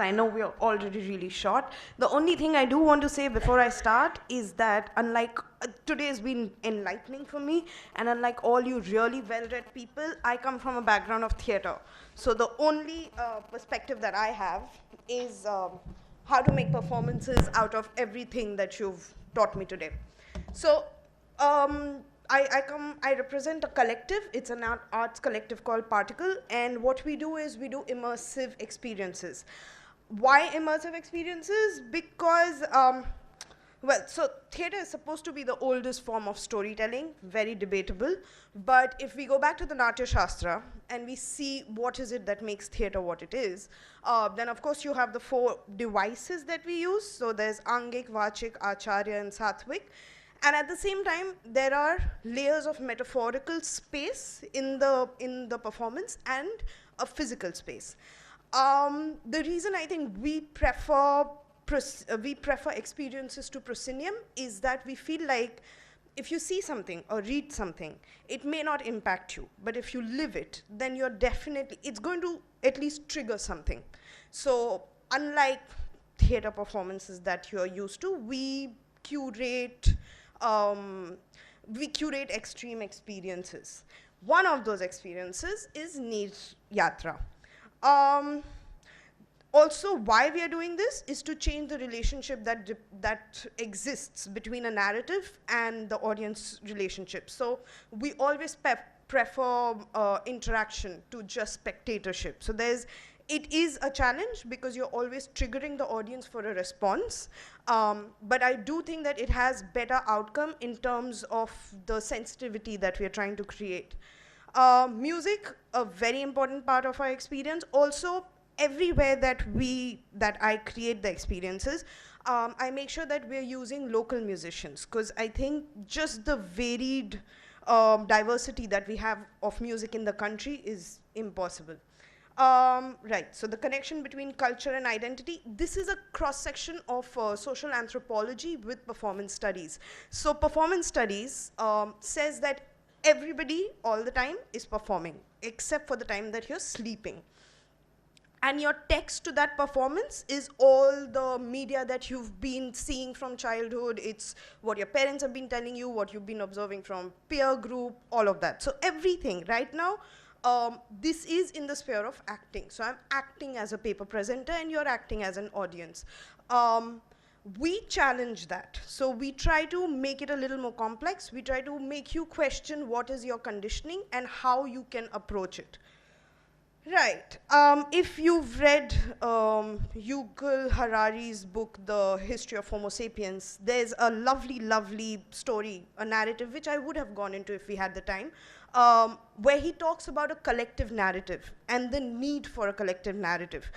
I know we are already really short. The only thing I do want to say before I start is that unlike today has been enlightening for me, and unlike all you really well-read people, I come from a background of theater. So the only perspective that I have is how to make performances out of everything that you've taught me today. So I represent a collective. It's an arts collective called Particle, and what we do is we do immersive experiences. Why immersive experiences? Because, well, so theater is supposed to be the oldest form of storytelling, very debatable. But if we go back to the Natya Shastra and we see what is it that makes theater what it is, then of course you have the four devices that we use. So there's Angik, Vachik, Acharya, and Satvik. And at the same time, there are layers of metaphorical space in the performance and a physical space. The reason I think we prefer experiences to proscenium is that we feel like if you see something or read something, it may not impact you, but if you live it, then you're definitely, it's going to at least trigger something. So unlike theater performances that you're used to, we curate extreme experiences. One of those experiences is Neer Yatra. Also, why we are doing this is to change the relationship that exists between a narrative and the audience relationship. So we always prefer interaction to just spectatorship. So it is a challenge because you're always triggering the audience for a response. But I do think that it has better outcome in terms of the sensitivity that we are trying to create. Music, a very important part of our experience. Also, everywhere that I create the experiences, I make sure that we're using local musicians, because I think just the varied diversity that we have of music in the country is impossible. Right, so the connection between culture and identity, this is a cross-section of social anthropology with performance studies. So performance studies says that everybody all the time is performing, except for the time that you're sleeping. And your text to that performance is all the media that you've been seeing from childhood. It's what your parents have been telling you, what you've been observing from peer group, all of that. So everything right now, this is in the sphere of acting. So I'm acting as a paper presenter and you're acting as an audience. We challenge that. So we try to make it a little more complex. We try to make you question what is your conditioning and how you can approach it. Right. If you've read Yuval Harari's book, The History of Homo Sapiens, there's a lovely, lovely story, a narrative, which I would have gone into if we had the time, where he talks about a collective narrative and the need for a collective narrative.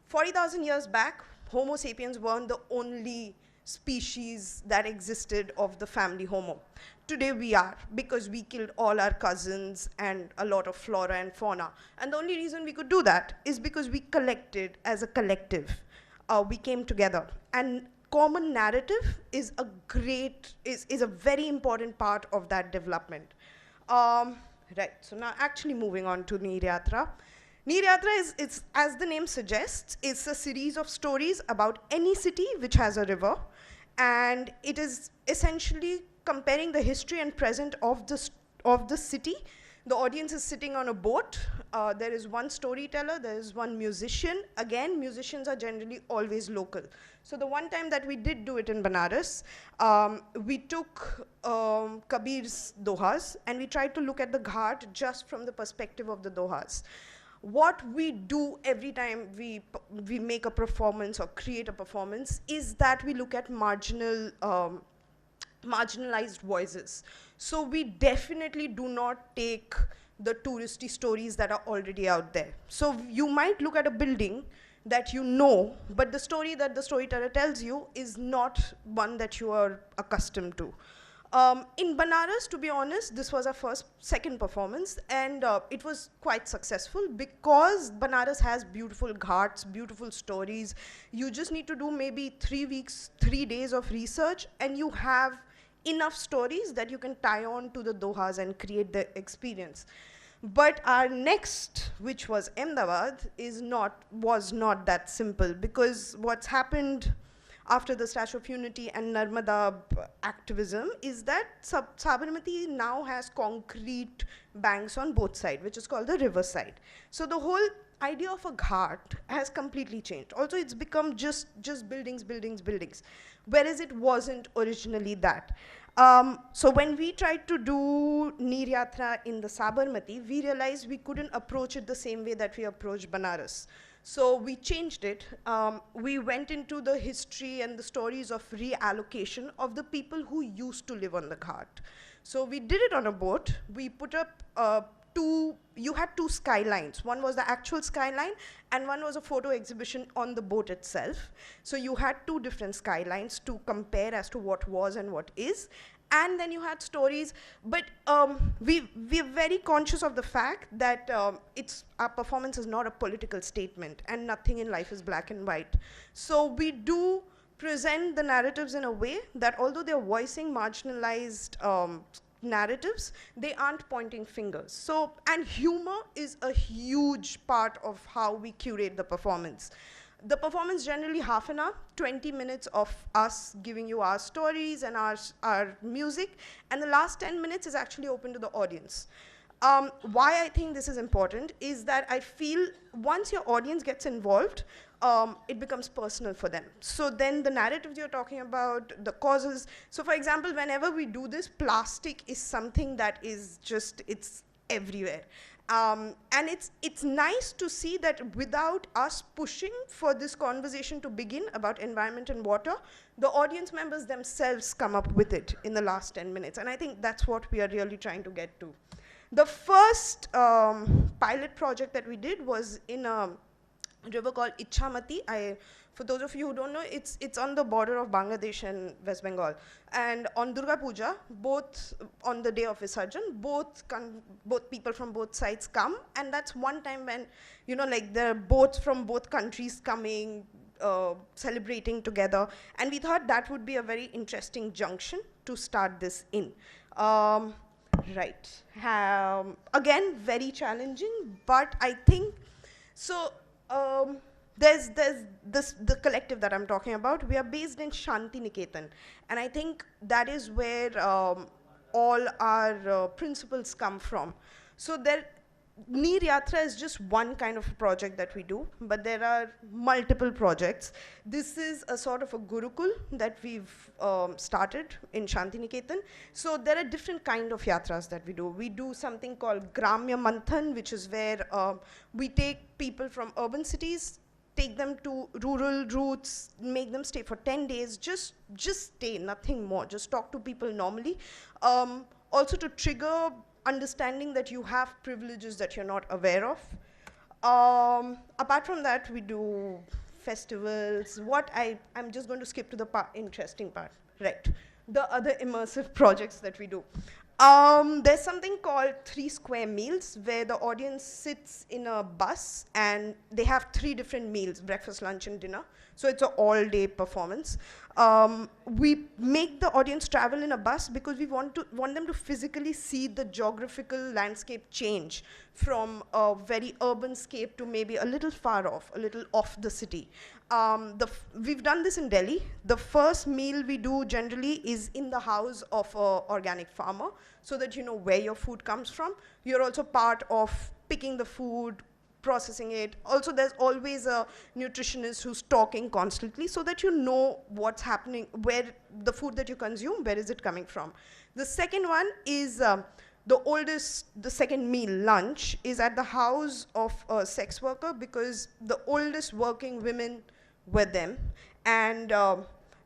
40,000 years back, Homo sapiens weren't the only species that existed of the family Homo. Today we are, because we killed all our cousins and a lot of flora and fauna. And the only reason we could do that is because we collected as a collective. We came together. And common narrative is a very important part of that development. Right, so now actually moving on to Neer Yatra. Neer Yatra is, as the name suggests, it's a series of stories about any city which has a river. And it is essentially comparing the history and present of the city. The audience is sitting on a boat. There is one storyteller, there is one musician. Again, musicians are generally always local. So the one time that we did do it in Banaras, we took Kabir's dohas and we tried to look at the ghat just from the perspective of the dohas. What we do every time we make a performance or create a performance is that we look at marginalized voices. So we definitely do not take the touristy stories that are already out there. So you might look at a building that you know, but the story that the storyteller tells you is not one that you are accustomed to. In Banaras, to be honest, this was our second performance, and it was quite successful because Banaras has beautiful ghats, beautiful stories. You just need to do maybe 3 weeks, 3 days of research, and you have enough stories that you can tie on to the dohas and create the experience. But our next, which was Ahmedabad, was not that simple, because what's happened after the Statue of Unity and Narmada activism is that Sabarmati now has concrete banks on both sides, which is called the riverside. So the whole idea of a ghat has completely changed. Also, it's become just buildings, buildings, buildings, whereas it wasn't originally that. So when we tried to do Neer Yatra in the Sabarmati, we realized we couldn't approach it the same way that we approached Banaras. So we changed it. We went into the history and the stories of reallocation of the people who used to live on the ghat. So we did it on a boat. We put up you had two skylines. One was the actual skyline, and one was a photo exhibition on the boat itself. So you had two different skylines to compare as to what was and what is. And then you had stories, but we're very conscious of the fact that our performance is not a political statement, and nothing in life is black and white. So we do present the narratives in a way that although they're voicing marginalized narratives, they aren't pointing fingers. So, and humor is a huge part of how we curate the performance. The performance generally half an hour, 20 minutes of us giving you our stories and our music, and the last 10 minutes is actually open to the audience. Why I think this is important is that I feel once your audience gets involved, it becomes personal for them. So then the narratives you're talking about, the causes. So for example, whenever we do this, plastic is something that is just, it's everywhere. And it's nice to see that without us pushing for this conversation to begin about environment and water, the audience members themselves come up with it in the last 10 minutes. And I think that's what we are really trying to get to. The first pilot project that we did was in a river called Ichamati. For those of you who don't know, it's on the border of Bangladesh and West Bengal. And on Durga Puja, both on the day of Visarjan, both people from both sides come, and that's one time when, you know, like there are boats from both countries coming, celebrating together. And we thought that would be a very interesting junction to start this in. Right. Again, very challenging, but I think, so there's the collective that I'm talking about. We are based in Shanti Niketan, and I think that is where all our principles come from. So Neer Yatra is just one kind of project that we do, but there are multiple projects. This is a sort of a Gurukul that we've started in Shantiniketan. So there are different kind of yatras that we do. We do something called Gramya Manthan, which is where we take people from urban cities, take them to rural roots, make them stay for 10 days, just stay, nothing more, just talk to people normally. Also to trigger understanding that you have privileges that you're not aware of. Apart from that, we do festivals. I'm just going to skip to the interesting part. Right. The other immersive projects that we do. There's something called 3 square meals, where the audience sits in a bus and they have 3 different meals, breakfast, lunch, and dinner. So it's an all-day performance. We make the audience travel in a bus because we want them to physically see the geographical landscape change from a very urban scape to maybe a little far off, a little off the city. We've done this in Delhi. The first meal we do generally is in the house of an organic farmer, so that you know where your food comes from. You're also part of picking the food, processing it. Also, there's always a nutritionist who's talking constantly so that you know what's happening, where the food that you consume, where is it coming from. The second one is the second meal, lunch, is at the house of a sex worker, because the oldest working women were them. And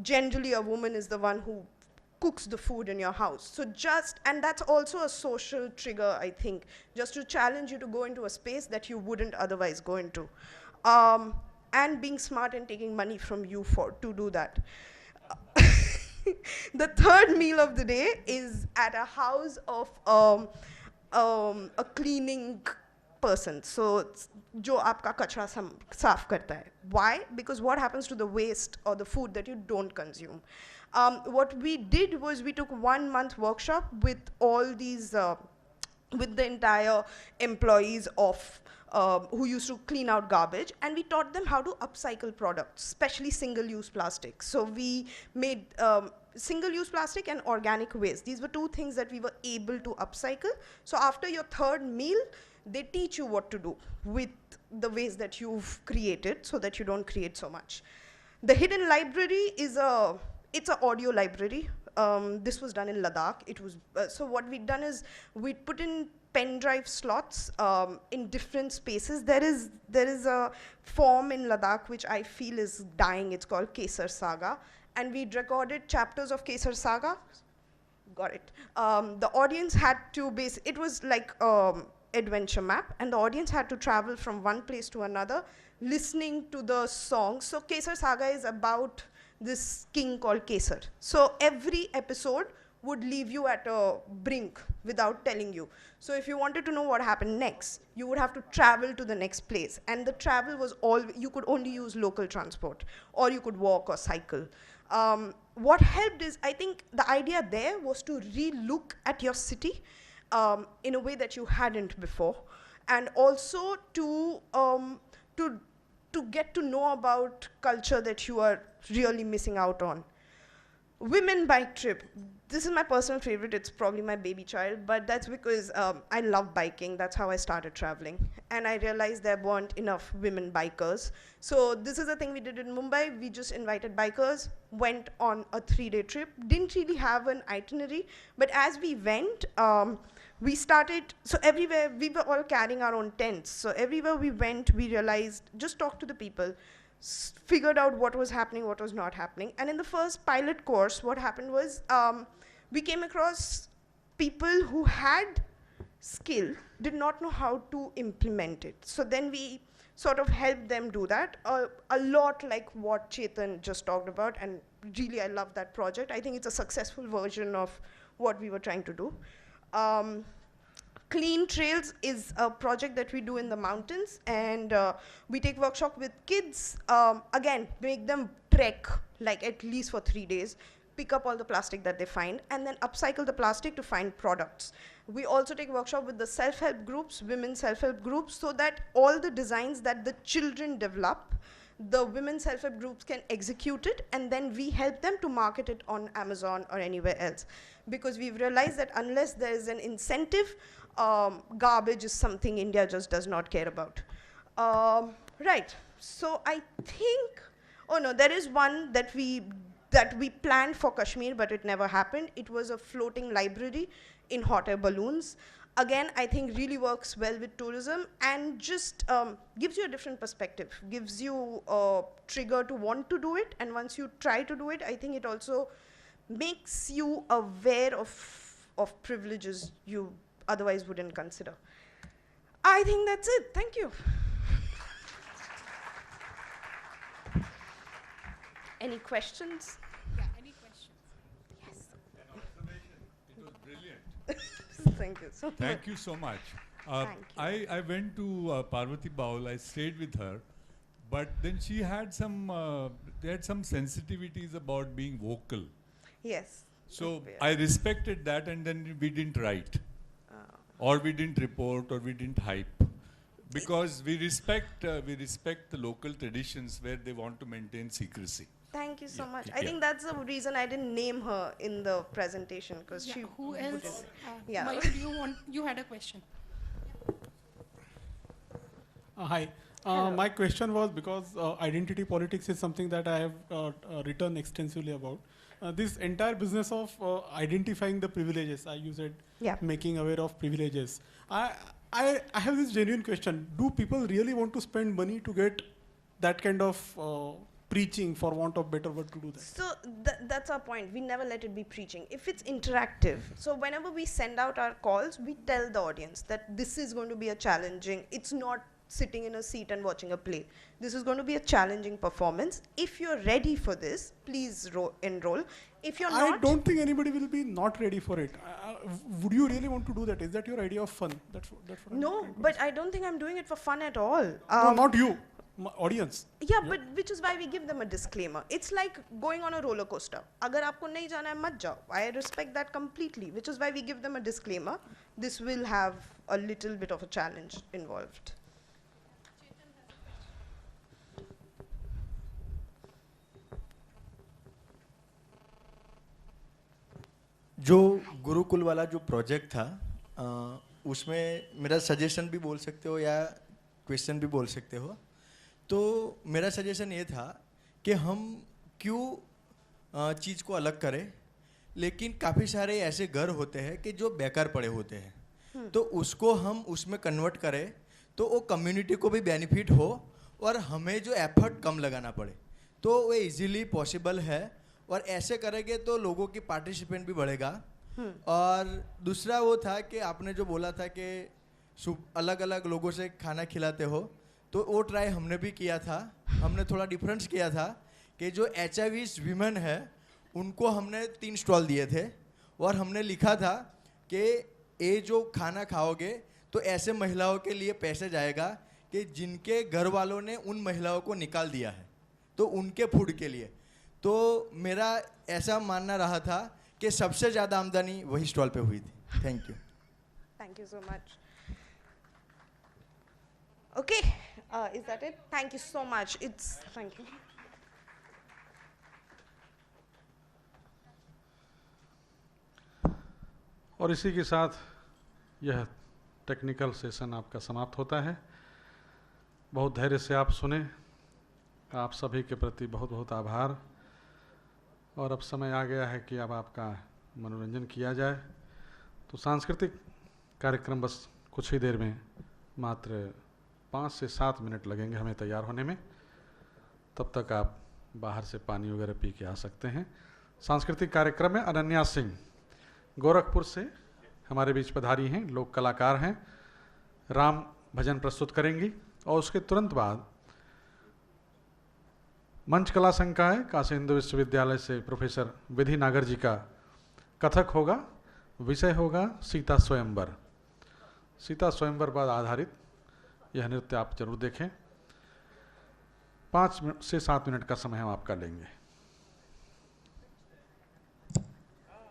generally a woman is the one who cooks the food in your house. So and that's also a social trigger, I think, just to challenge you to go into a space that you wouldn't otherwise go into. And being smart and taking money from you to do that. The third meal of the day is at a house of a cleaning person. So, jo aapka kachra saaf karta hai. Why? Because what happens to the waste or the food that you don't consume? What we did was we took 1 month workshop with all these with the entire employees of who used to clean out garbage, and we taught them how to upcycle products, especially single-use plastic. So we made single-use plastic and organic waste. These were two things that we were able to upcycle. So after your third meal, they teach you what to do with the waste that you've created so that you don't create so much. The hidden library is it's an audio library. This was done in Ladakh. It was so what we'd done is we'd put in pen drive slots in different spaces. There is a form in Ladakh which I feel is dying. It's called Kesar Saga, and we'd recorded chapters of Kesar Saga. Got it. The audience had to it was like adventure map, and the audience had to travel from one place to another, listening to the songs. So Kesar Saga is about this king called Kesar. So every episode would leave you at a brink without telling you. So if you wanted to know what happened next, you would have to travel to the next place. And the travel was you could only use local transport, or you could walk or cycle. What helped is, I think the idea there was to re-look at your city in a way that you hadn't before, and also to get to know about culture that you are really missing out on. Women bike trip. This is my personal favorite. It's probably my baby child, but that's because I love biking. That's how I started traveling. And I realized there weren't enough women bikers. So this is a thing we did in Mumbai. We just invited bikers, went on a 3-day trip, didn't really have an itinerary, but as we went, we started, so everywhere, we were all carrying our own tents. So everywhere we went, we realized, just talk to the people, figured out what was happening, what was not happening. And in the first pilot course, what happened was, we came across people who had skill, did not know how to implement it. So then we sort of helped them do that, a lot like what Chetan just talked about, and really I love that project. I think it's a successful version of what we were trying to do. Clean Trails is a project that we do in the mountains, and we take workshop with kids, again, make them trek like at least for 3 days, pick up all the plastic that they find, and then upcycle the plastic to find products. We also take workshop with the self-help groups, women self-help groups, so that all the designs that the children develop, the women self-help groups can execute it, and then we help them to market it on Amazon or anywhere else. Because we've realized that unless there is an incentive, garbage is something India just does not care about. Right, so I think, oh no, there is one that we planned for Kashmir, but it never happened. It was a floating library in hot air balloons. Again, I think really works well with tourism, and just gives you a different perspective, gives you a trigger to want to do it, and once you try to do it, I think it also makes you aware of privileges you otherwise wouldn't consider. I think that's it. Thank you. Any questions? Yeah, any questions? Yes. An observation. It was brilliant. Thank you so much. Thank you so much. Thank you. I went to Parvati Baul. I stayed with her, but then she had some sensitivities about being vocal. Yes. So I respected that, and then we didn't write, or we didn't report, or we didn't hype, because we respect the local traditions where they want to maintain secrecy. Thank you so much. yeah. I think that's the reason I didn't name her in the presentation, because Yeah, she who wouldn't. else? Yeah. Mayur, you had a question. Hi. Hello. My question was, because identity politics is something that I have written extensively about. This entire business of identifying the privileges, you said, Yeah. making aware of privileges. I have this genuine question. Do people really want to spend money to get that kind of preaching, for want of better word, to do that? So that's our point. We never let it be preaching. If it's interactive, so whenever we send out our calls, we tell the audience that this is going to be a challenging, it's not sitting in a seat and watching a play. This is going to be a challenging performance. If you're ready for this, please enroll. If you're not, I don't think anybody will be not ready for it. Would you really want to do that? Is that your idea of fun? That's what I'm no, trying to but I don't think I'm doing it for fun at all. no, not you. audience. Yeah, but which is why we give them a disclaimer. It's like going on a roller coaster. अगर आपको नहीं जाना है मत जाओ. I respect that completely, which is why we give them a disclaimer. This will have a little bit of a challenge involved. जो गुरुकुल वाला जो प्रोजेक्ट था उसमें मेरा सजेशन भी बोल सकते हो या क्वेश्चन भी बोल सकते हो. तो मेरा सजेशन ये था कि हम क्यों चीज़ को अलग करें, लेकिन काफ़ी सारे ऐसे घर होते हैं कि जो बेकार पड़े होते हैं, तो उसको हम उसमें कन्वर्ट करें तो वो कम्युनिटी को भी बेनिफिट हो और हमें जो एफर्ट कम लगाना पड़े, तो वो इजीली पॉसिबल है. और ऐसे करेंगे तो लोगों की पार्टिसिपेंट भी बढ़ेगा. और दूसरा वो था कि आपने जो बोला था कि अलग अलग लोगों से खाना खिलाते हो, तो वो ट्राई हमने भी किया था. हमने थोड़ा डिफरेंस किया था कि जो HIV वीमेन है उनको हमने 3 स्टॉल दिए थे और हमने लिखा था कि ये जो खाना खाओगे तो ऐसे महिलाओं के लिए पैसे जाएगा कि जिनके घर वालों ने उन महिलाओं को निकाल दिया है, तो उनके फूड के लिए. तो मेरा ऐसा मानना रहा था कि सबसे ज़्यादा आमदनी वही स्टॉल पे हुई थी. Thank you. Thank you so much. Okay, is that it? Thank you so much. Thank you. और इसी के साथ यह टेक्निकल सेशन आपका समाप्त होता है. बहुत धैर्य से आप सुने, आप सभी के प्रति बहुत बहुत आभार. और अब समय आ गया है कि अब आपका मनोरंजन किया जाए. तो सांस्कृतिक कार्यक्रम बस कुछ ही देर में, मात्र 5 से 7 मिनट लगेंगे हमें तैयार होने में. तब तक आप बाहर से पानी वगैरह पी के आ सकते हैं. सांस्कृतिक कार्यक्रम में अनन्या सिंह गोरखपुर से हमारे बीच पधारी हैं, लोक कलाकार हैं, राम भजन प्रस्तुत करेंगी. और उसके तुरंत बाद मंच कला संकाय काशी हिंदू विश्वविद्यालय से प्रोफेसर विधि नागर जी का कथक होगा. विषय होगा सीता स्वयंवर. सीता स्वयंवर पर आधारित यह नृत्य आप जरूर देखें. 5 से 7 मिनट का समय हम आपका लेंगे.